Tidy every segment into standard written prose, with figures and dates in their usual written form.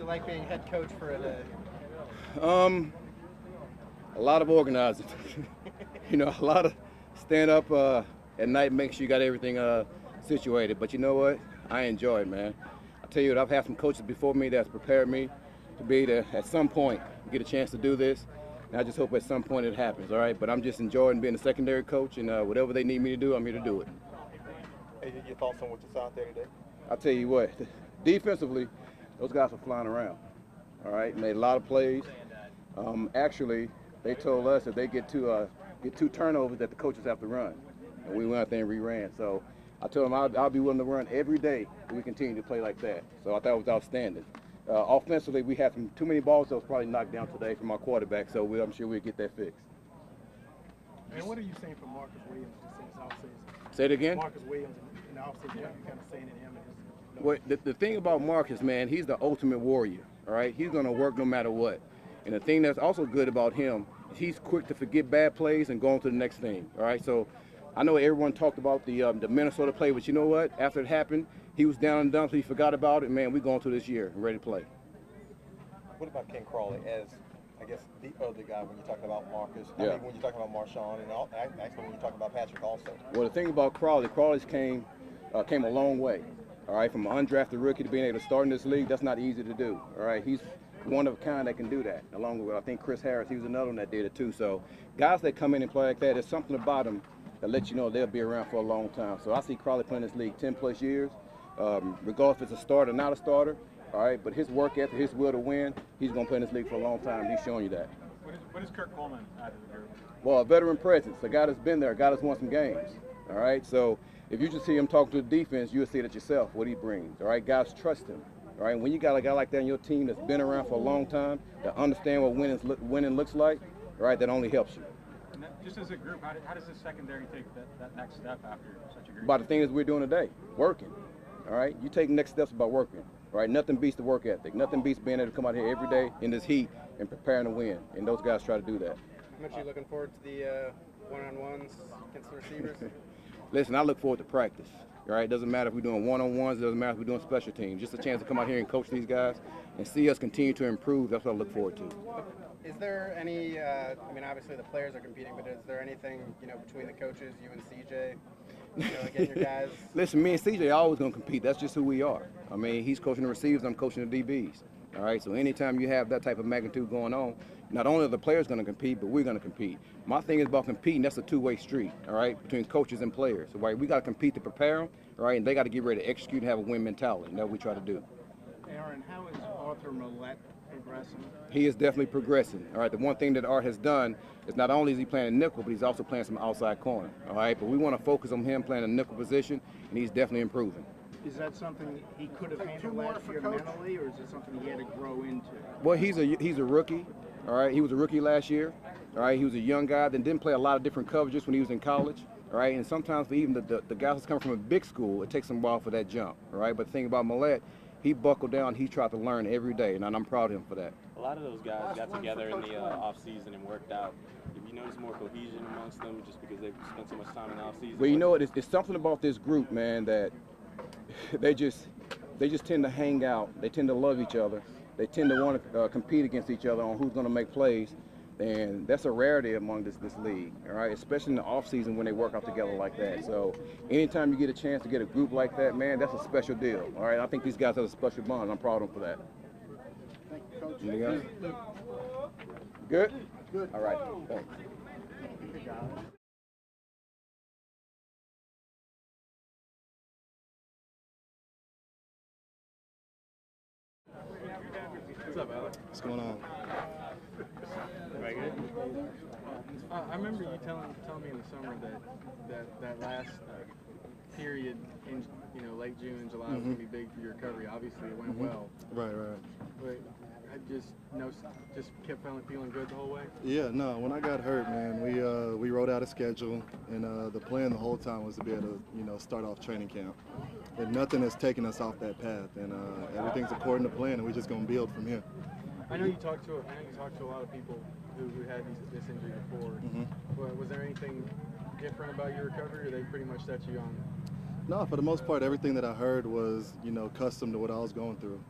it like being head coach for a day? A lot of organizing. A lot of stand up at night, make sure you got everything situated. But you know what? I enjoy it, man. I tell you what, I've had some coaches before me that's prepared me to be there at some point get a chance to do this. And I just hope at some point it happens, all right? But I'm just enjoying being a secondary coach, and whatever they need me to do, I'm here to do it. Hey, your thoughts on what you saw out there today? I'll tell you what, defensively, those guys were flying around, all right? Made a lot of plays. Actually, they told us if they get two turnovers that the coaches have to run. And we went out there and re-ran. So I told them I'll be willing to run every day if we continue to play like that. So I thought it was outstanding. Offensively, we had too many balls that was probably knocked down today from our quarterback, so I'm sure we'll get that fixed. And what are you saying for Marcus Williams just in this offseason? Say it again? Marcus Williams in the offseason, what are you kind of saying to him? Well, the thing about Marcus, man, he's the ultimate warrior, all right? He's going to work no matter what. And the thing that's also good about him is he's quick to forget bad plays and go on to the next thing, all right? So I know everyone talked about the Minnesota play, but you know what? After it happened, he was down and done, so he forgot about it. Man, we're going to this year and ready to play. What about Ken Crawley as, I guess, the other guy when you're talking about Marcus? Yeah. I mean, when you're talking about Marshawn, and actually when you're talking about Patrick also. Well, the thing about Crawley's came a long way, all right? From an undrafted rookie to being able to start in this league, that's not easy to do, all right? He's one of a kind that can do that, along with, I think, Chris Harris. He was another one that did it, too. So guys that come in and play like that, there's something about them that lets you know they'll be around for a long time. So I see Crawley playing this league 10-plus years, regardless if it's a starter or not a starter, all right? But his work ethic, his will to win, he's going to play in this league for a long time. He's showing you that. What is Kirk Coleman out of the group? Well, a veteran presence, a guy that's been there, a guy that's won some games, all right? So if you just see him talk to the defense, you'll see it yourself, what he brings, all right? Guys trust him, all right? When you got a guy like that in your team that's been around for a long time, that understand what winning looks like, all right, that only helps you. And just as a group, how does the secondary take that next step after such a group? About the things we're doing today, working, all right? You take next steps about working, all right? Nothing beats the work ethic. Nothing beats being able to come out here every day in this heat and preparing to win, and those guys try to do that. How much are you looking forward to the one-on-ones against the receivers? Listen, I look forward to practice. All right, doesn't matter if we're doing one-on-ones, doesn't matter if we're doing special teams. Just a chance to come out here and coach these guys and see us continue to improve. That's what I look forward to. Is there any? I mean, obviously the players are competing, but is there anything between the coaches, you and CJ, getting your guys? Listen, me and CJ are always going to compete. That's just who we are. I mean, he's coaching the receivers, I'm coaching the DBs. All right, so anytime you have that type of magnitude going on, not only are the players going to compete, but we're going to compete. My thing is about competing. That's a two-way street, all right, between coaches and players. So, right, we got to compete to prepare them, all right, and they got to get ready to execute and have a win mentality. And that's what we try to do. Aaron, how is Arthur Millette progressing? He is definitely progressing. All right, the one thing that Art has done is not only is he playing a nickel, but he's also playing some outside corner. All right, but we want to focus on him playing a nickel position, and he's definitely improving. Is that something he could have handled last year mentally, or is it something he had to grow into? Well, he's a rookie. All right, he was a rookie last year. All right, he was a young guy that didn't play a lot of different coverages when he was in college. All right, and sometimes for even the guys that's coming from a big school, it takes them a while for that jump. All right, but the thing about Millette, he buckled down. He tried to learn every day, and I'm proud of him for that. A lot of those guys got together in the off season and worked out. Have you noticed more cohesion amongst them just because they've spent so much time in the off season? Well, you know what? It's something about this group, man, that they just tend to hang out. They tend to love each other. They tend to want to compete against each other on who's going to make plays, and that's a rarity among this league. All right, especially in the off season when they work out together like that. So anytime you get a chance to get a group like that, man, that's a special deal. All right, I think these guys have a special bond. I'm proud of them for that. Thank you, Coach. Anything else? Good? Good. All right. Thanks. What's up, Alex? What's going on? Very good. I remember you telling me in the summer that last period in late June and July was going to be big for your recovery. Obviously, it went well. Right. But I just kept feeling good the whole way. Yeah, no. When I got hurt, man, we wrote out a schedule, and the plan the whole time was to be able to start off training camp. And nothing has taken us off that path, and everything's according to plan, and we're just gonna build from here. I know you talked to a lot of people who had this injury before. But was there anything different about your recovery, or they pretty much set you on? No, for the most part, everything that I heard was custom to what I was going through.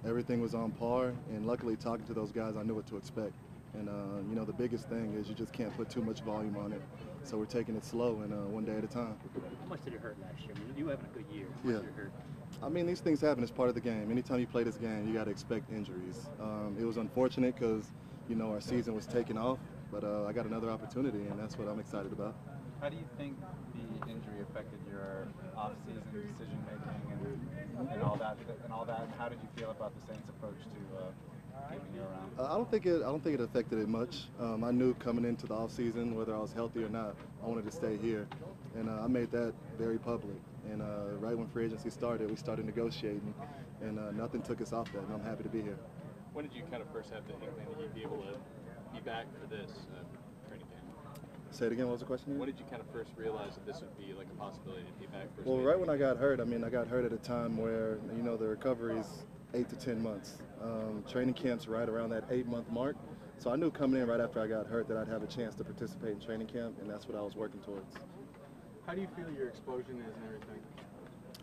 everything was on par, and luckily talking to those guys, I knew what to expect. And you know, the biggest thing is you just can't put too much volume on it. So we're taking it slow and one day at a time. How much did it hurt last year? I mean, you having a good year. How much did it hurt? I mean, these things happen as part of the game. Anytime you play this game, you got to expect injuries. It was unfortunate because, you know, our season was taking off, but I got another opportunity, and that's what I'm excited about. How do you think the injury affected your off-season decision making and all that? And how did you feel about the Saints' approach to keeping you around? I don't think it affected it much. I knew coming into the off season, whether I was healthy or not, I wanted to stay here, and I made that very public. And right when free agency started, we started negotiating, and nothing took us off that. And I'm happy to be here. When did you kind of first have the inkling that you'd be able to be back for this training camp? Say it again. What was the question? When did you kind of first realize that this would be like a possibility to be back for? Well, right when I got hurt, I mean, I got hurt at a time where, you know, the recovery is 8 to 10 months. Training camp's right around that 8-month mark. So I knew coming in right after I got hurt that I'd have a chance to participate in training camp, and that's what I was working towards. How do you feel your explosion is and everything?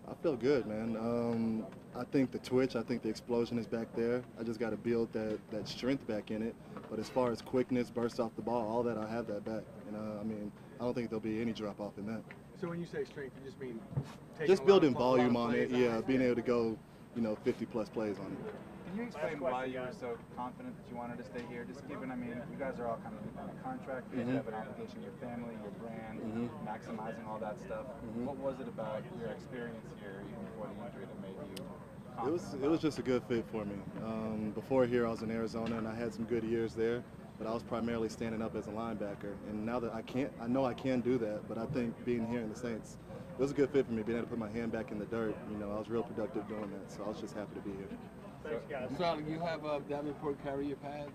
I feel good, man. I think the twitch, I think the explosion is back there. I just got to build that strength back in it. But as far as quickness, burst off the ball, all that, I have that back. And I mean, I don't think there'll be any drop off in that. So when you say strength, you just mean taking just building a lot of volume on it, plays yeah, being able to go, you know, 50-plus plays on it. Can you explain why you were so confident that you wanted to stay here? Just given, I mean, you guys are all kind of on a contract, you have an obligation to your family, your brand, maximizing all that stuff. What was it about your experience here, even before the injury, that made you confident? It was just a good fit for me. Before here, I was in Arizona, and I had some good years there, but I was primarily standing up as a linebacker. And now that I know I can do that, but I think being here in the Saints, it was a good fit for me, being able to put my hand back in the dirt. You know, I was real productive doing that, so I was just happy to be here. Thanks, guys. So you have Davenport carry your pads?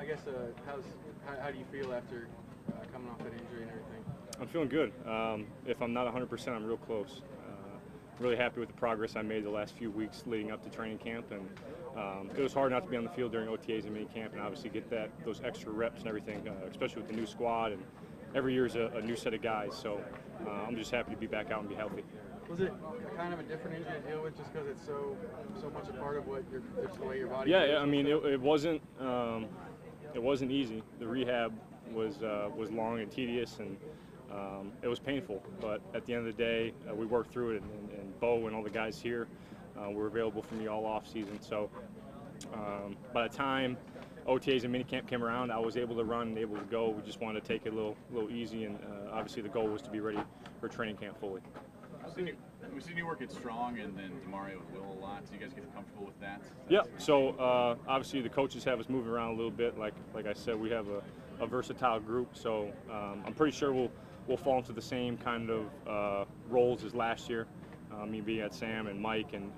I guess how do you feel after coming off that injury and everything? I'm feeling good. If I'm not 100%, I'm real close. Really happy with the progress I made the last few weeks leading up to training camp, and it was hard not to be on the field during OTAs and minicamp, and obviously get those extra reps and everything, especially with the new squad, and every year is a new set of guys. So I'm just happy to be back out and be healthy. Was it kind of a different injury to deal with, just because it's so much a part of what just the way your body? Yeah, I mean it wasn't easy. The rehab was long and tedious, and it was painful, but at the end of the day, we worked through it, and Bo and all the guys here were available for me all off season. So by the time OTAs and minicamp came around, I was able to run and able to go. We just wanted to take it a little easy, and obviously the goal was to be ready for training camp fully. We've seen you work it strong and then Demario with Will a lot, so you guys get comfortable with that? Yeah, so obviously the coaches have us moving around a little bit. Like I said, we have a versatile group, so I'm pretty sure we'll fall into the same kind of roles as last year, me being at Sam and Mike, and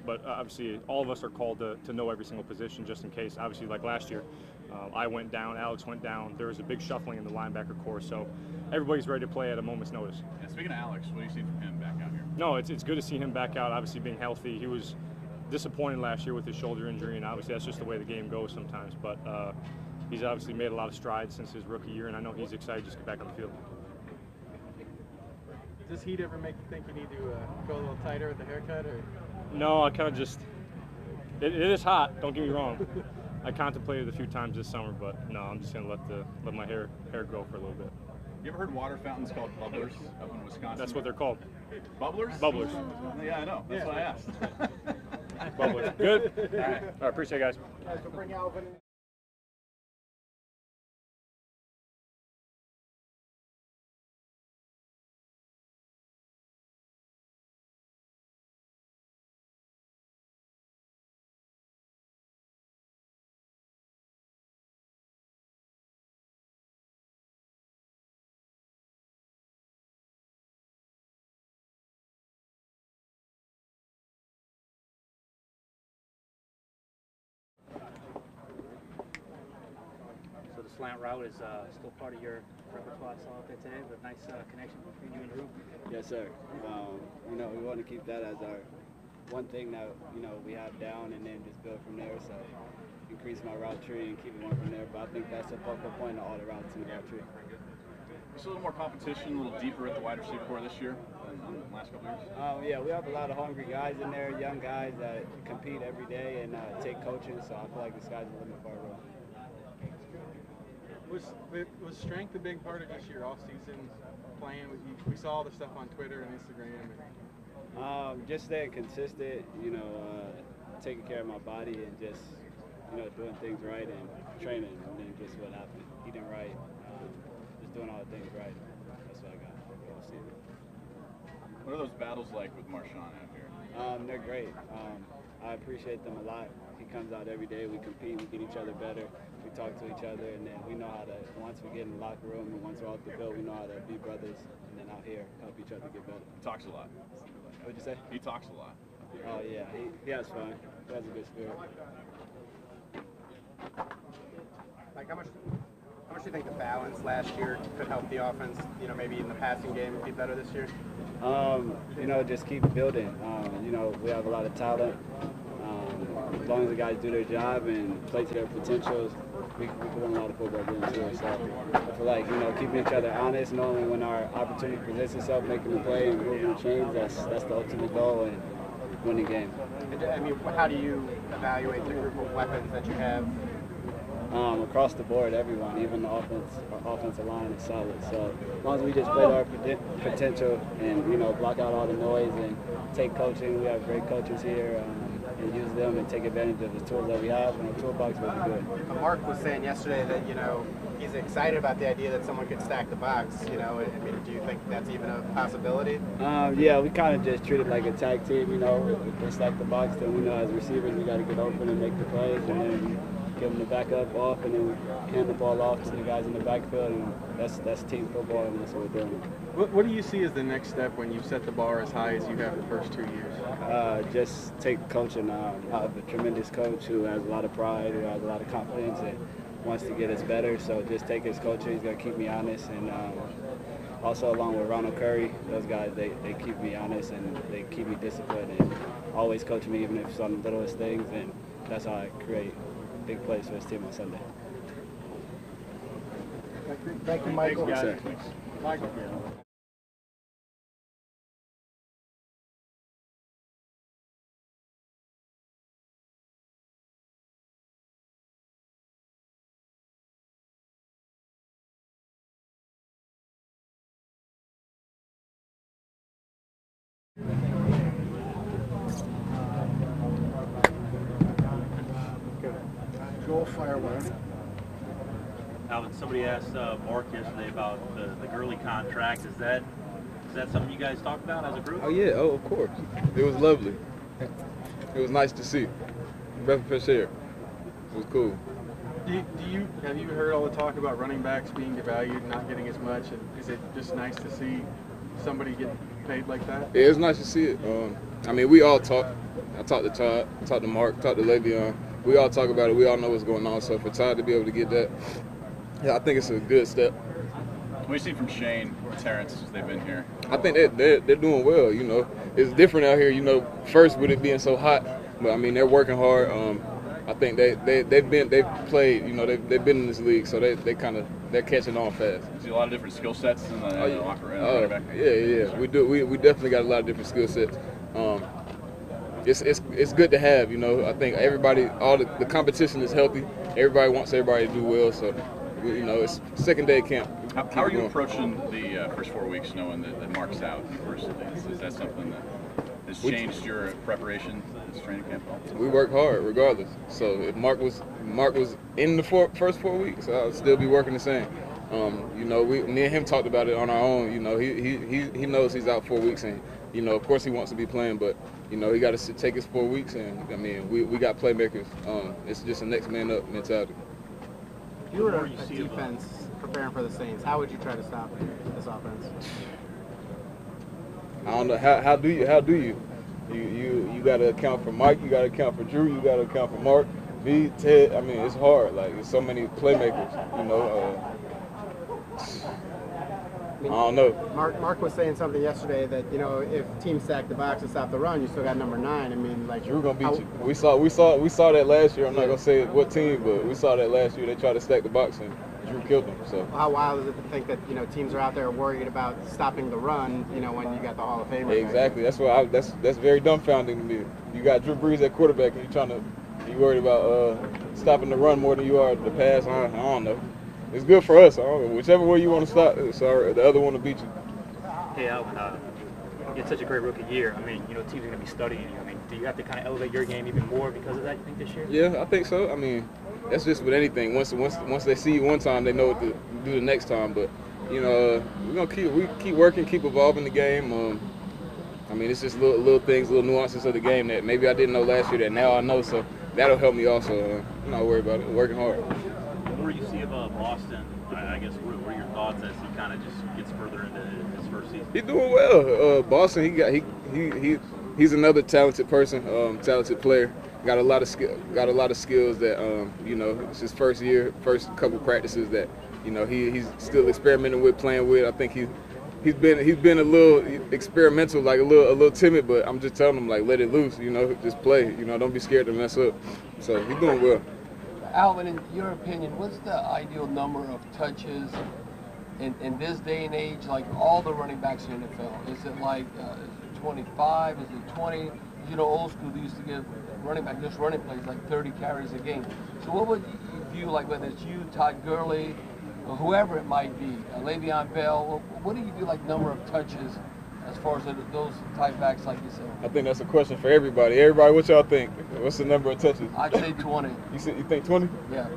but obviously all of us are called to know every single position just in case. Obviously, like last year, I went down, Alex went down. There was a big shuffling in the linebacker corps, so everybody's ready to play at a moment's notice. Yeah, speaking of Alex, what do you see from him back out here? No, it's good to see him back out, obviously being healthy. He was disappointed last year with his shoulder injury, and obviously that's just the way the game goes sometimes, but he's obviously made a lot of strides since his rookie year, and I know he's excited just to get back on the field. Does heat ever make you think you need to go a little tighter with the haircut, or? No, I kind of just, it is hot, don't get me wrong. I contemplated a few times this summer, but no, I'm just going to let my hair grow for a little bit. You ever heard water fountains called bubblers up in Wisconsin? That's what they're called. Bubblers? Bubblers. Yeah, I know. That's what I asked. Bubblers. Good? All right. All right, appreciate it, guys. Guys, we'll bring Alvin in. So the slant route is still part of your repertoire. I saw out there today with a nice connection between you and Drew. Yes, sir. You know, we want to keep that as one thing that we have down, and then just build from there. So increase my route tree and keep it going from there. But I think that's a focal point of all the routes in the route tree. Just a little more competition, a little deeper at the wide receiver core this year than the last couple years? Yeah, we have a lot of hungry guys in there, young guys that compete every day and take coaching, so I feel like the sky's the limit for everyone. Was strength a big part of just your off-season plan? We saw all the stuff on Twitter and Instagram. Just staying consistent, taking care of my body and just, doing things right and training, and then just what happened. Eating right, just doing all the things right. That's what I got all season. What are those battles like with Marshawn out here? They're great. I appreciate them a lot. He comes out every day. We compete. We get each other better. We talk to each other, and then we know how to. Once we get in the locker room and once we're off the field, we know how to be brothers. And then out here, help each other get better. He talks a lot. What'd you say? He talks a lot. Oh yeah, he has fun. He has a good spirit. Like how much do you think the balance last year could help the offense? Maybe in the passing game be better this year. Just keep building. We have a lot of talent. As long as the guys do their job and play to their potentials, we can win a lot of football games here. So I feel like, keeping each other honest, knowing when our opportunity presents itself, making the play and moving the chains, that's the ultimate goal and winning game. How do you evaluate the group of weapons that you have? Across the board, everyone, even the offensive line is solid. So as long as we just play to our potential and, block out all the noise and take coaching, we have great coaches here. And use them and take advantage of the tools that we have, and our toolbox will be good. Mark was saying yesterday that he's excited about the idea that someone could stack the box. Do you think that's even a possibility? Yeah, we kind of just treat it like a tag team. If they stack the box, then we know as receivers we got to get open and make the plays, and then give them the backup off, and then hand the ball off to the guys in the backfield, and that's team football, and that's what we're doing. What do you see as the next step when you set the bar as high as you have the first 2 years? Just take coaching. I have a tremendous coach who has a lot of pride, who has a lot of confidence, and wants to get us better. So just take his coaching. He's going to keep me honest. And also along with Ronald Curry, those guys, they keep me honest and they keep me disciplined and always coach me even if it's on the littlest things. And that's how I create big plays for this team on Sunday. Thank you, Michael. Thanks, guys. Michael. Joel Firewire. Alvin, somebody asked Mark yesterday about the Gurley contract. Is that something you guys talked about as a group? Oh yeah, of course. It was lovely. It was nice to see. Breath of fresh air. It was cool. Have you heard all the talk about running backs being devalued, not getting as much? And is it just nice to see somebody get paid like that? Yeah, it's nice to see it. We all talk. I talked to Todd, talked to Mark, talked to Le'Veon. We all talk about it. We all know what's going on. So for Todd to be able to get that, yeah, I think it's a good step. What do you see from Shane and Terrence since they've been here? I think they're doing well. It's different out here. First with it being so hot, but they're working hard. I think they've played. They've been in this league, so they're catching on fast. See a lot of different skill sets in the locker room. Yeah, we do. We definitely got a lot of different skill sets. It's good to have. I think everybody, all the competition is healthy. Everybody wants everybody to do well. So, it's second day camp. How are you approaching the first 4 weeks, knowing that Mark's out personally? Is that something that has changed your preparation this training camp? We work hard regardless. So if Mark was in the first 4 weeks, I'll still be working the same. Me and him talked about it on our own. He knows he's out 4 weeks, and of course he wants to be playing, but he got to take his 4 weeks, and we got playmakers. It's just a next man up mentality. If you were a defense preparing for the Saints, how would you try to stop this offense? I don't know. How do you? You got to account for Mike. You got to account for Drew. You got to account for Mark, me, Ted. It's hard. There's so many playmakers. I don't know. Mark was saying something yesterday that, you know, if teams stack the box and stop the run, you still got number 9. I mean, like, Drew gonna beat you. We saw that last year. I'm not gonna say what team, but we saw that last year. They tried to stack the box and Drew killed them. So how wild is it to think that, you know, teams are out there worried about stopping the run, you know, when you got the Hall of Famer? Exactly. That's why that's very dumbfounding to me. You got Drew Brees at quarterback and you worried about stopping the run more than you are the pass. I don't know. It's good for us. I don't know. Whichever way you want to stop, sorry, the other one will beat you. Hey, Alvin, you had such a great rookie year. I mean, you know, teams are going to be studying you. I mean, do you have to kind of elevate your game even more because of that, you think, this year? Yeah, I think so. I mean, that's just with anything. Once they see you one time, they know what to do the next time. But, you know, we're gonna keep working, keep evolving the game. I mean, it's just little things, little nuances of the game that maybe I didn't know last year that now I know. So that'll help me also. I'm not worried about it. Working hard. What do you see of Boston? I guess what are your thoughts as he kind of just gets further into his first season? He's doing well. Boston, he's another talented person, talented player. Got a lot of skills that you know, it's his first year, first couple practices that, you know, he's still experimenting with, playing with. I think he's been a little experimental, like a little timid, but I'm just telling him, like, let it loose, you know, just play, you know, don't be scared to mess up. So he's doing well. Alvin, in your opinion, what's the ideal number of touches in this day and age, like all the running backs in the NFL? Is it like 25? Is it 20? You know, old school, they used to give running back just running plays like 30 carries a game. So what would you view, like whether it's you, Todd Gurley, or whoever it might be, Le'Veon Bell, what do you do like number of touches as far as those type backs like you said? I think that's a question for everybody. Everybody, what y'all think? What's the number of touches? I'd say 20. You think 20? Yeah.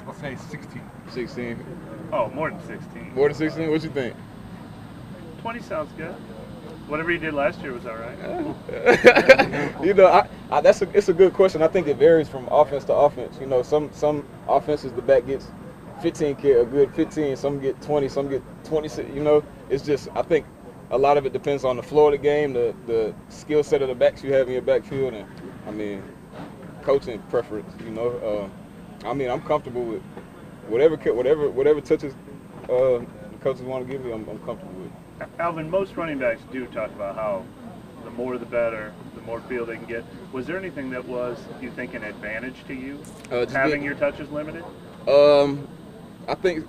I'll say 16. 16. Oh, more than 16. More than 16? What you think? 20 sounds good. Whatever you did last year was all right. You know, it's a good question. I think it varies from offense to offense. You know, some offenses the back gets 15 a good 15, some get 20, some get 26. You know, it's just, I think a lot of it depends on the flow of the game, the skill set of the backs you have in your backfield, and I mean, coaching preference. You know, I mean, I'm comfortable with whatever touches the coaches want to give me. I'm comfortable with. Alvin, most running backs do talk about how the more the better, the more field they can get. Was there anything that was, you think, an advantage to you, having your touches limited? I think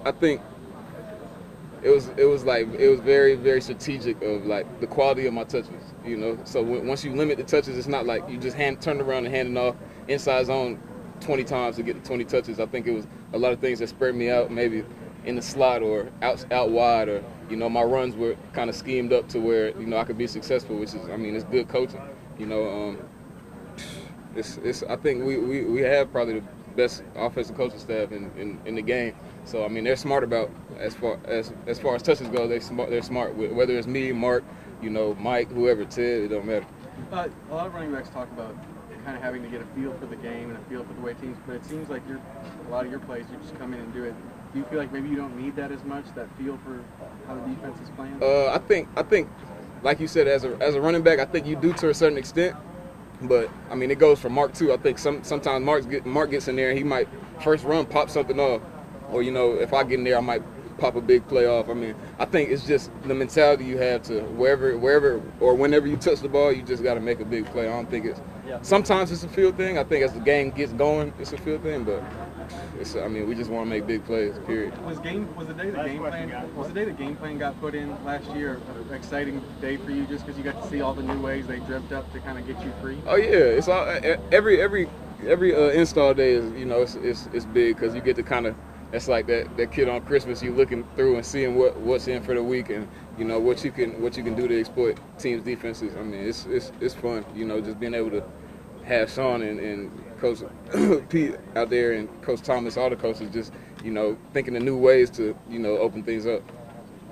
it was very, very strategic of like the quality of my touches. You know, so once you limit the touches, it's not like you just turn around and hand it off inside zone 20 times to get the 20 touches. I think it was a lot of things that spread me out, maybe in the slot or out wide, or, you know, my runs were kind of schemed up to where, you know, I could be successful, which is, I mean, it's good coaching. You know, I think we have probably the best offensive coaching staff in the game. So I mean, they're smart about as far as touches go. They're smart with, whether it's me, Mark, you know, Mike, whoever, Ted, it don't matter. A lot of running backs talk about kind of having to get a feel for the game and a feel for the way teams, but it seems like a lot of your plays, you just come in and do it. Do you feel like maybe you don't need that as much, that feel for how the defense is playing? I think, like you said, as a running back, I think you do to a certain extent. But I mean, it goes for Mark too. I think sometimes Mark gets in there and he might first run pop something off, or, you know, if I get in there, I might pop a big play off. I mean, I think it's just the mentality you have to wherever or whenever you touch the ball, you just got to make a big play. I don't think it's sometimes it's a field thing. I think as the game gets going, it's a field thing, but. I mean, we just want to make big plays, period. Was the day the game plan got put in last year an exciting day for you, just because you got to see all the new ways they dreamt up to kind of get you free? Oh yeah, it's all every install day is, you know, it's big because you get to kind of, it's like that kid on Christmas, you looking through and seeing what's in for the week, and, you know, what you can do to exploit teams' defenses. I mean, it's fun, you know, just being able to have Sean and Coach Pete out there and Coach Thomas, all the coaches, just, you know, thinking of new ways to, you know, open things up.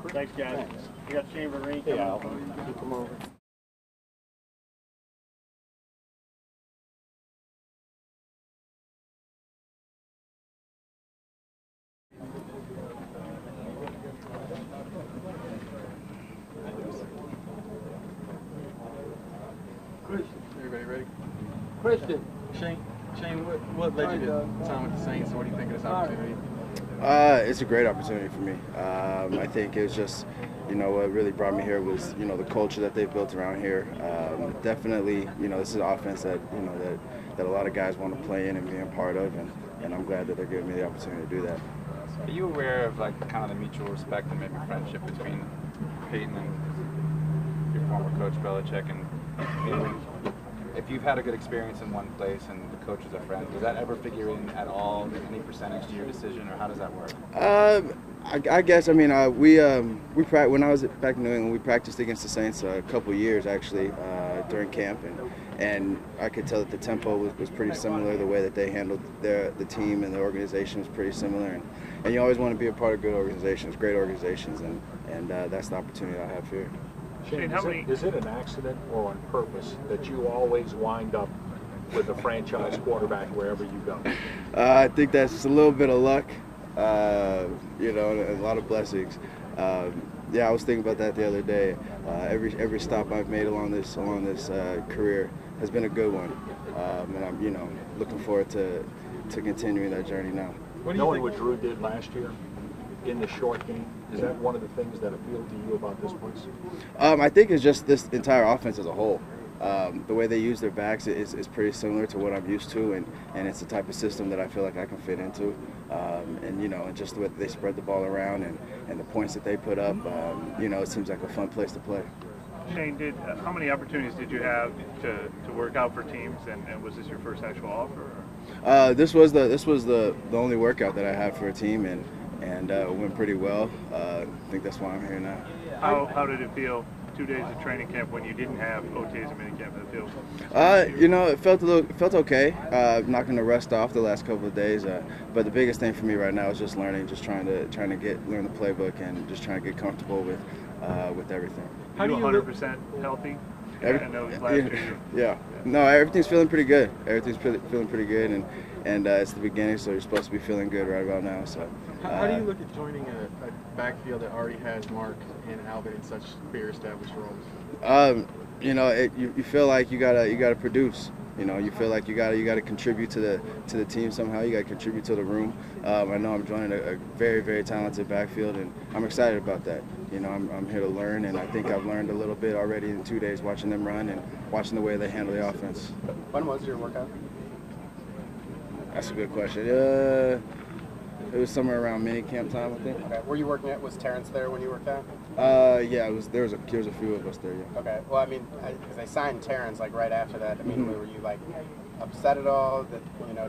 Thanks, guys. You got Chamber Ring coming over. Come over. Everybody ready? Christian. Shane, what led you to sign with the Saints? What do you think of this opportunity? It's a great opportunity for me. I think it was just, what really brought me here was, the culture that they've built around here. Definitely, this is an offense that, that a lot of guys want to play in and be a part of, and I'm glad that they're giving me the opportunity to do that. Are you aware of kind of the mutual respect and maybe friendship between Peyton and your former coach Belichick? And if you've had a good experience in one place and the coach is a friend, does that ever figure in at all, any percentage to your decision, or how does that work? I guess, when I was back in New England, we practiced against the Saints a couple years actually during camp, and I could tell that the tempo was pretty similar. The way that they handled the team and the organization was pretty similar, and you always want to be a part of good organizations, great organizations, and that's the opportunity I have here. Shane, is it an accident or on purpose that you always wind up with a franchise quarterback wherever you go? I think that's a little bit of luck, and a lot of blessings. Yeah, I was thinking about that the other day. Every stop I've made along this career has been a good one, and I'm looking forward to continuing that journey now. Knowing what Drew did last year in the short game, is that one of the things that appealed to you about this place? I think it's just this entire offense as a whole. The way they use their backs is pretty similar to what I'm used to, and it's the type of system that I feel like I can fit into. And just the way that they spread the ball around and the points that they put up, it seems like a fun place to play. Shane, how many opportunities did you have to work out for teams, and was this your first actual offer? This was the only workout that I had for a team, and it went pretty well. I think that's why I'm here now. How did it feel 2 days of training camp when you didn't have OTAs and minicamp in the field? It felt okay. Not going to rest off the last couple of days, but the biggest thing for me right now is just learning, just trying to learn the playbook and just trying to get comfortable with everything. Are you 100% healthy? Yeah. No, everything's feeling pretty good. Everything's feeling pretty good, and it's the beginning, so you're supposed to be feeling good right about now. So. How do you look at joining a backfield that already has Mark and Alvin in such very established roles? You feel like you gotta produce. You feel like you gotta contribute to the team somehow. You gotta contribute to the room. I know I'm joining a very, very talented backfield, and I'm excited about that. I'm here to learn, and I think I've learned a little bit already in 2 days watching them run and watching the way they handle the offense. When was your workout? That's a good question. It was somewhere around minicamp time, I think. Okay. Were you working was Terrence there when you worked out? Yeah, there was a few of us there, yeah. Okay. Well, because they signed Terrence right after that. Were you upset at all that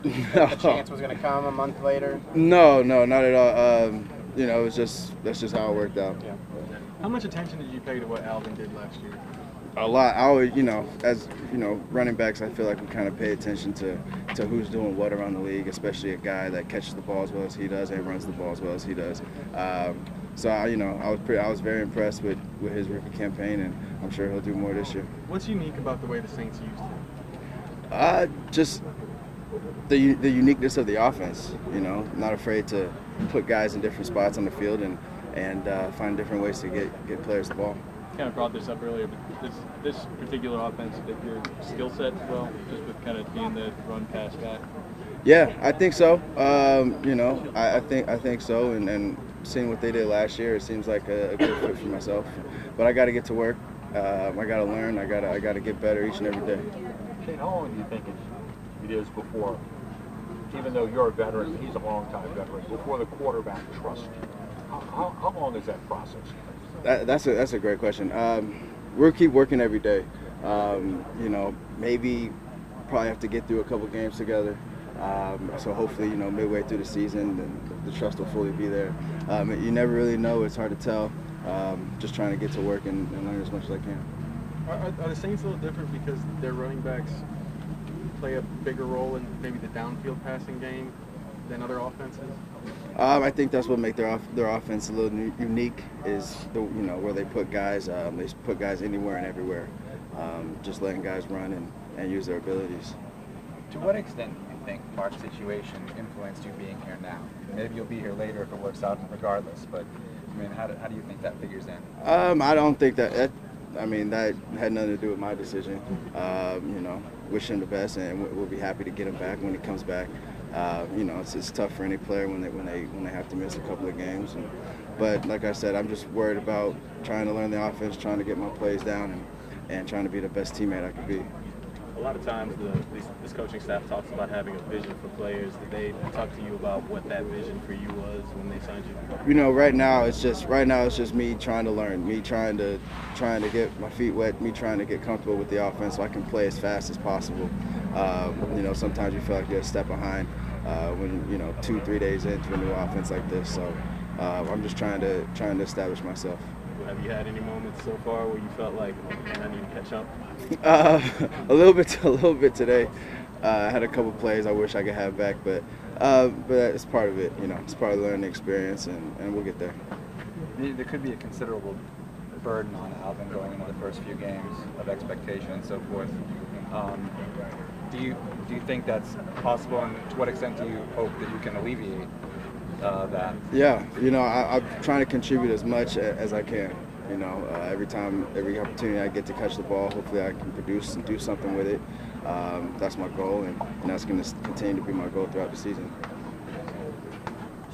did you think the chance was going to come a month later? No, not at all. It was that's just how it worked out. Yeah. How much attention did you pay to what Alvin did last year? A lot. I always, as running backs, I feel like we kind of pay attention to who's doing what around the league, especially a guy that catches the ball as well as he does and runs the ball as well as he does. So I was very impressed with his rookie campaign, and I'm sure he'll do more this year. What's unique about the way the Saints used him? Just the uniqueness of the offense. Not afraid to put guys in different spots on the field and find different ways to get players the ball. Kind of brought this up earlier, but this particular offense fit your skill set as well, just with kind of being the run pass guy. Yeah, I think so. I think so, and seeing what they did last year, it seems like a good fit for myself. But I got to get to work. I got to learn. I got to get better each and every day. Shane, how long do you think it is before, even though you're a veteran, he's a long-time veteran, before the quarterback trusts you? How long is that process? That's a great question. We'll keep working every day. Maybe probably have to get through a couple games together. So hopefully, midway through the season, the trust will fully be there. You never really know. It's hard to tell. Just trying to get to work and learn as much as I can. Are the Saints a little different because their running backs play a bigger role in maybe the downfield passing game than other offenses? I think that's what makes their offense a little unique is where they put guys. They put guys anywhere and everywhere, just letting guys run and use their abilities. To what extent do you think Mark's situation influenced you being here now? Maybe you'll be here later if it works out regardless, but how do you think that figures in? I don't think that that had nothing to do with my decision. Wish him the best, and we'll be happy to get him back when he comes back. You know, it's tough for any player when they have to miss a couple of games. But like I said, I'm just worried about trying to learn the offense, trying to get my plays down, and trying to be the best teammate I could be. A lot of times this coaching staff talks about having a vision for players. Did they talk to you about what that vision for you was when they signed you? You know, right now it's just me trying to learn, me trying to get my feet wet, me trying to get comfortable with the offense so I can play as fast as possible. You know, sometimes you feel like you're a step behind when, you know, 2-3 days into a new offense like this. So I'm just trying to establish myself. Have you had any moments so far where you felt like, oh, man, I need to catch up? A little bit today. I had a couple plays I wish I could have back, but it's part of it. You know, it's part of the learning experience, and we'll get there. There could be a considerable burden on Alvin going into the first few games of expectation and so forth. Do you think that's possible, and to what extent do you hope that you can alleviate that? Yeah, you know, I'm trying to contribute as much as I can. You know, every opportunity I get to catch the ball, hopefully I can produce and do something with it. That's my goal, and that's going to continue to be my goal throughout the season.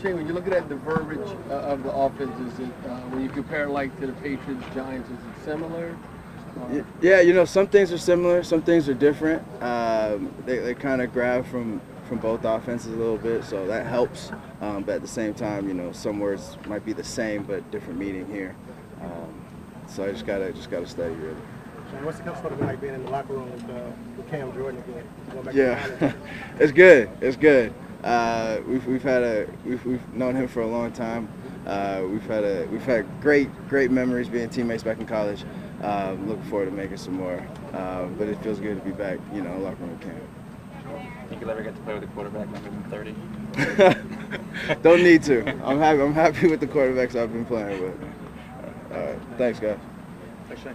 Shane, when you're looking at the verbiage of the offense, is it when you compare like to the Patriots, Giants, is it similar? Yeah, you know, some things are similar, some things are different. They kind of grab from both offenses a little bit, so that helps. But at the same time, you know, some words might be the same but different meaning here. So I just gotta study really. And what's the coach sort of like being in the locker room with Cam Jordan again? Going back Yeah, it's good. It's good. We've known him for a long time. We've had great memories being teammates back in college. Looking forward to making some more. But it feels good to be back, you know, locker room with Cam. Think you'll ever get to play with a quarterback younger than 30? Don't need to. I'm happy with the quarterbacks I've been playing with. All right, thanks, guys. Thanks, Shane.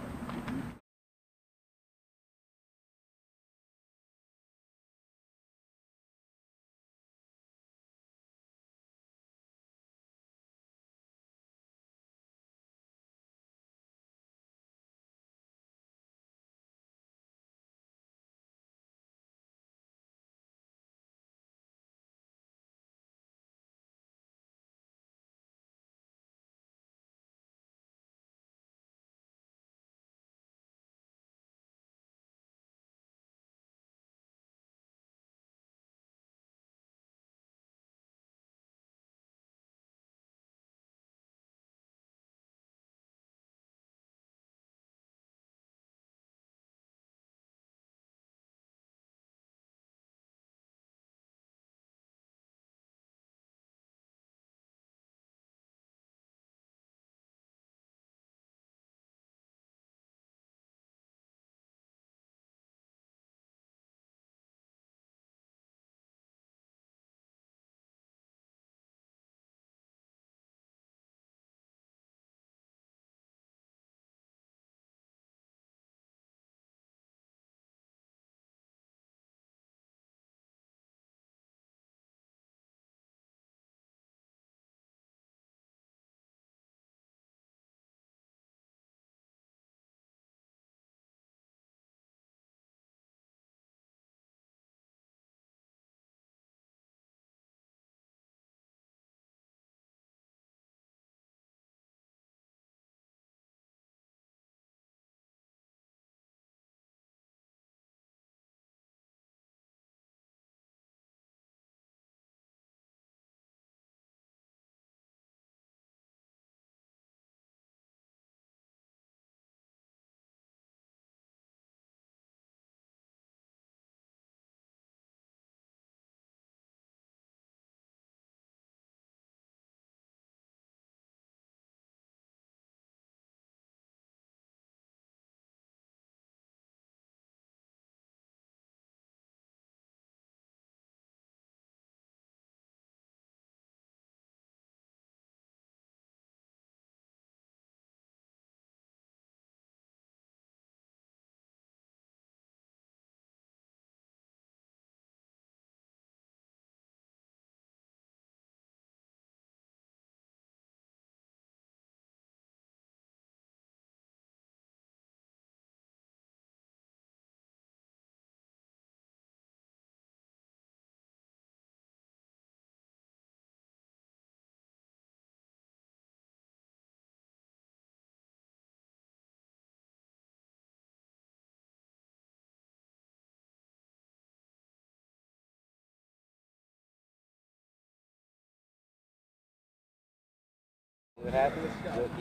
It happens.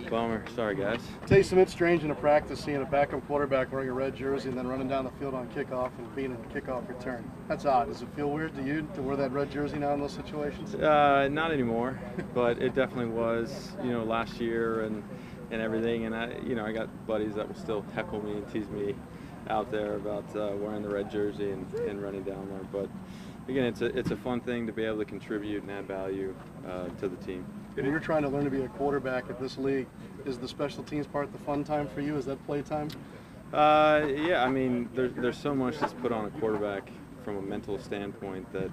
Bummer. Sorry, guys. Taysom, it's strange in a practice seeing a backup quarterback wearing a red jersey and then running down the field on kickoff and being in a kickoff return. That's odd. Does it feel weird to you to wear that red jersey now in those situations? Not anymore, but it definitely was, last year and everything. And I got buddies that will still heckle me and tease me out there about wearing the red jersey and running down there. But again, it's a fun thing to be able to contribute and add value to the team. When you're trying to learn to be a quarterback at this league, is the special teams part the fun time for you? Is that play time? Yeah, I mean, there's so much that's put on a quarterback from a mental standpoint that,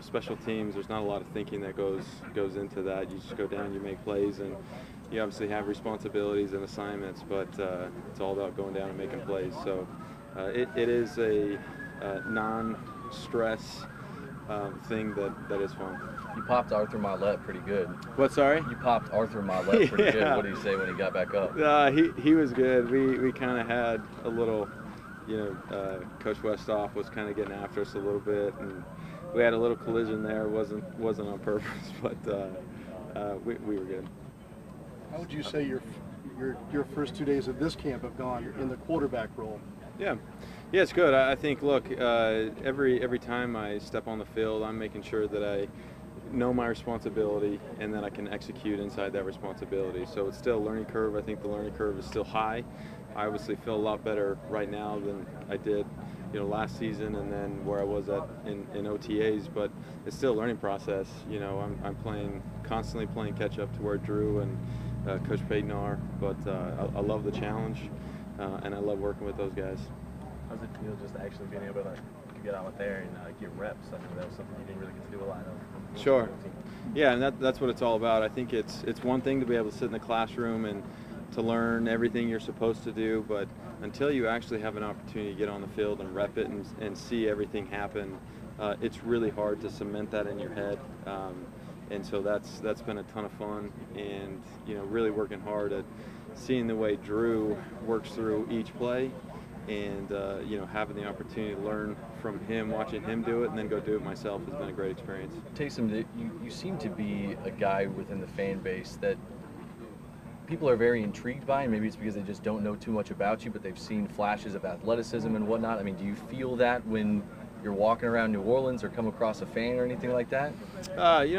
special teams, there's not a lot of thinking that goes into that. You just go down, you make plays, and you obviously have responsibilities and assignments, but it's all about going down and making plays. So it is a non-stress thing that is fun. You popped Arthur Milet pretty good. What, sorry? You popped Arthur Milet pretty Yeah. good. What did he say when he got back up? He was good. We kind of had a little, Coach Westhoff was kind of getting after us a little bit, and we had a little collision there. It wasn't on purpose, but we were good. How would you say your first 2 days of this camp have gone in the quarterback role? Yeah, it's good. I think, look, every time I step on the field, I'm making sure that I know my responsibility and that I can execute inside that responsibility. So it's still a learning curve. I think the learning curve is still high. I obviously feel a lot better right now than I did, last season and then where I was at in OTAs, but it's still a learning process. I'm constantly playing catch up to where Drew and Coach Payton are, but I love the challenge and I love working with those guys. How's it feel just actually being able to get out there and get reps? I mean, that was something you didn't really get to do a lot of. Sure. Yeah, and that's what it's all about. I think it's one thing to be able to sit in the classroom and to learn everything you're supposed to do, but until you actually have an opportunity to get on the field and rep it and see everything happen, it's really hard to cement that in your head. And so that's been a ton of fun, and really working hard at seeing the way Drew works through each play, and having the opportunity to learn from him, watching him do it, and then go do it myself has been a great experience. Taysom, you seem to be a guy within the fan base that people are very intrigued by, and maybe it's because they just don't know too much about you, but they've seen flashes of athleticism and whatnot. I mean, do you feel that when you're walking around New Orleans or come across a fan or anything like that?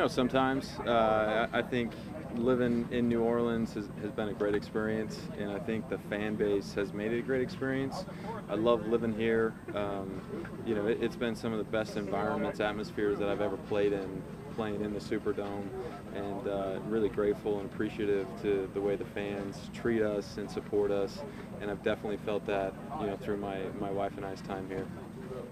Sometimes. I think living in New Orleans has been a great experience, and I think the fan base has made it a great experience. I love living here. It's been some of the best environments, atmospheres that I've ever played in, playing in the Superdome, and really grateful and appreciative to the way the fans treat us and support us, and I've definitely felt that through my wife and I's time here.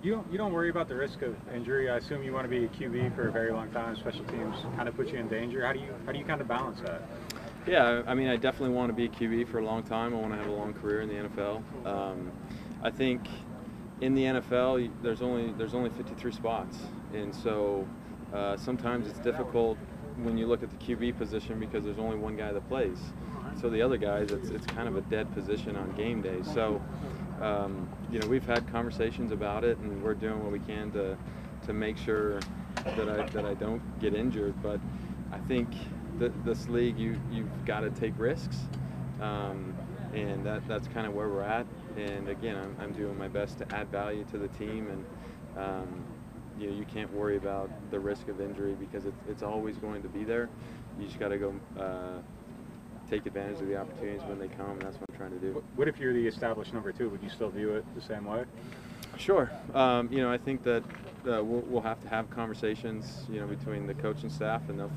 You don't worry about the risk of injury. I assume you want to be a QB for a very long time. Special teams kind of put you in danger. How do you kind of balance that? Yeah, I mean, I definitely want to be a QB for a long time. I want to have a long career in the NFL. I think in the NFL there's only 53 spots, and so sometimes it's difficult when you look at the QB position because there's only one guy that plays. So the other guys, it's kind of a dead position on game day. So we've had conversations about it, and we're doing what we can to make sure that I don't get injured. But I think this league, you've got to take risks, and that's kind of where we're at. And again, I'm doing my best to add value to the team, and you can't worry about the risk of injury because it's always going to be there. You just got to go take advantage of the opportunities when they come, and that's what I'm trying to do. What if you're the established number 2? Would you still view it the same way? Sure. I think that we'll have to have conversations, between the coaching staff, and they'll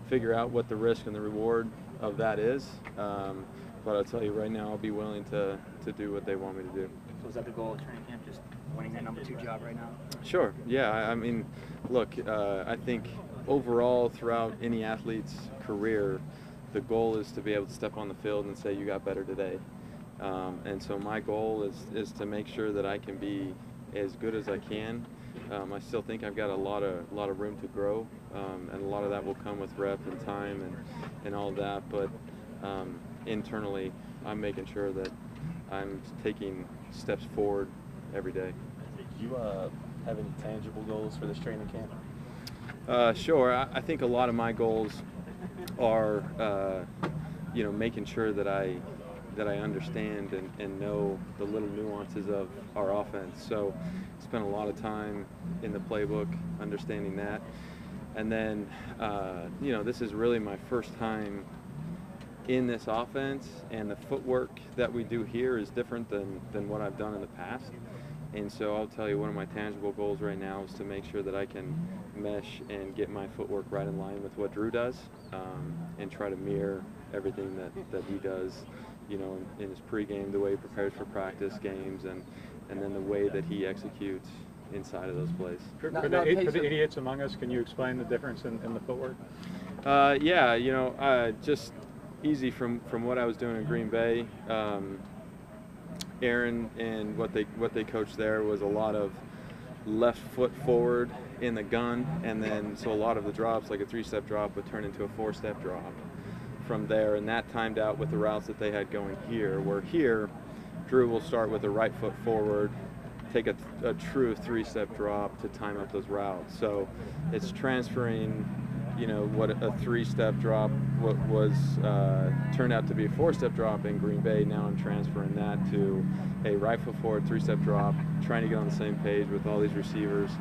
figure out what the risk and the reward of that is. But I'll tell you right now, I'll be willing to do what they want me to do. So is that the goal of training camp, just winning that number 2 job right now? Sure. Yeah. I mean, look, I think overall throughout any athlete's career, the goal is to be able to step on the field and say you got better today. And so my goal is to make sure that I can be as good as I can. I still think I've got a lot of room to grow, and a lot of that will come with rep and time and all of that. But internally, I'm making sure that I'm taking steps forward every day. Do you have any tangible goals for this training camp? Sure. I think a lot of my goals are you know, making sure that I understand and know the little nuances of our offense. So spent a lot of time in the playbook understanding that. And then, you know, this is really my first time in this offense, and the footwork that we do here is different than what I've done in the past. And so I'll tell you, one of my tangible goals right now is to make sure that I can mesh and get my footwork right in line with what Drew does, and try to mirror everything that he does, you know, in his pregame, the way he prepares for practice games, and then the way that he executes inside of those plays. For the idiots among us, can you explain the difference in the footwork? Yeah, you know, just easy from what I was doing in Green Bay. Aaron and what they coached there was a lot of left foot forward in the gun, and then so a lot of the drops, like a 3-step drop, would turn into a 4-step drop from there, and that timed out with the routes that they had going here, where here Drew will start with a right foot forward, take a true 3-step drop to time up those routes. So it's transferring, you know, what a 3-step drop was turned out to be a 4-step drop in Green Bay. Now I'm transferring that to a right foot forward 3-step drop, trying to get on the same page with all these receivers,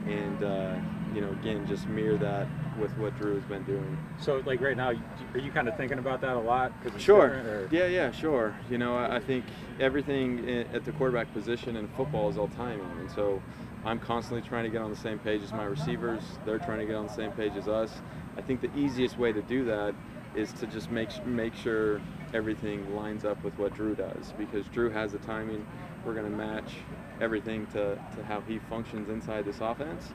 and you know, again, just mirror that with what Drew has been doing. So, like right now, are you kind of thinking about that a lot? Sure. Yeah, sure. You know, I think everything at the quarterback position in football is all timing, and so I'm constantly trying to get on the same page as my receivers. They're trying to get on the same page as us. I think the easiest way to do that is to just make sure everything lines up with what Drew does, because Drew has the timing. We're going to match everything to how he functions inside this offense.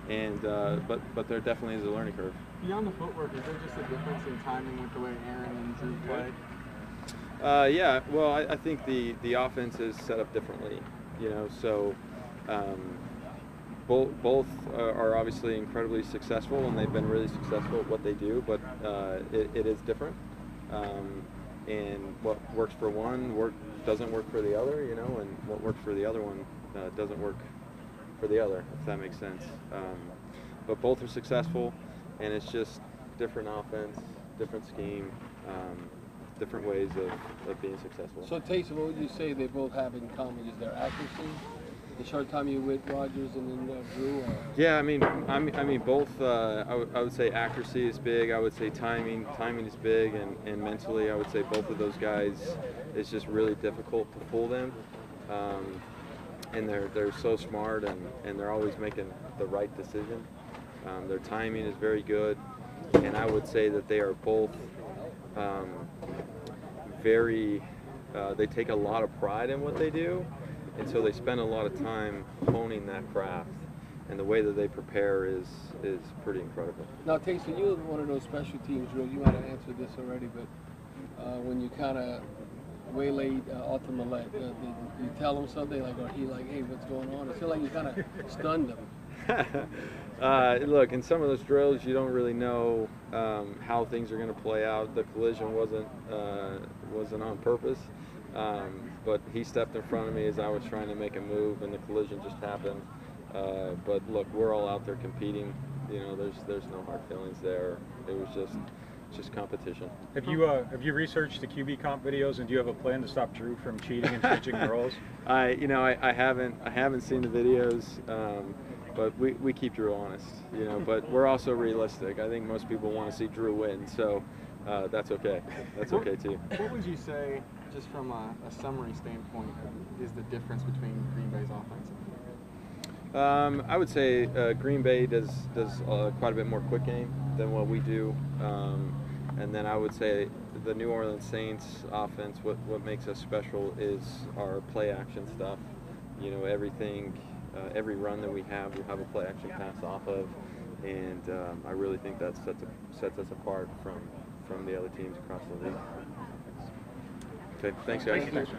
And but there definitely is a learning curve. Beyond the footwork, is there just a difference in timing with the way Aaron and Drew play? Yeah, well, I think the offense is set up differently, you know, so both are obviously incredibly successful, and they've been really successful at what they do, but it is different, and what works for one doesn't work for the other, you know, and what works for the other one doesn't work for the other, if that makes sense. But both are successful, and it's just different offense, different scheme, different ways of being successful. So, Taysom, what would you say they both have in common? Is their accuracy? The short time you with Rodgers and then Drew? Or? Yeah, I mean, both. I would say accuracy is big. I would say timing is big, and mentally, I would say both of those guys. It's just really difficult to fool them. And they're so smart, and they're always making the right decision. Their timing is very good, and I would say that they are both they take a lot of pride in what they do, and so they spend a lot of time honing that craft, and the way that they prepare is pretty incredible. Now, Taysom, you're one of those special teams drills. You might have answered this already, but when you kind of waylaid Arthur Millette, did you tell him something, like, or he like, hey, what's going on? I feel like you kind of stunned him. Look, in some of those drills, you don't really know how things are going to play out. The collision wasn't on purpose, but he stepped in front of me as I was trying to make a move, and the collision just happened. But look, we're all out there competing. You know, there's no hard feelings there. It was just competition. Have you researched the QB comp videos, and do you have a plan to stop Drew from cheating and switching roles? I haven't seen the videos, but we keep Drew honest, you know. But we're also realistic. I think most people want to see Drew win, so that's okay. That's okay too. What would you say, just from a summary standpoint, is the difference between Green Bay's offense? I would say Green Bay does quite a bit more quick game than what we do, and then I would say the New Orleans Saints offense, what makes us special is our play action stuff. You know, everything, every run that we have, we'll have a play action pass off of, and I really think that sets us apart from the other teams across the league. Okay, thanks guys. Thank you.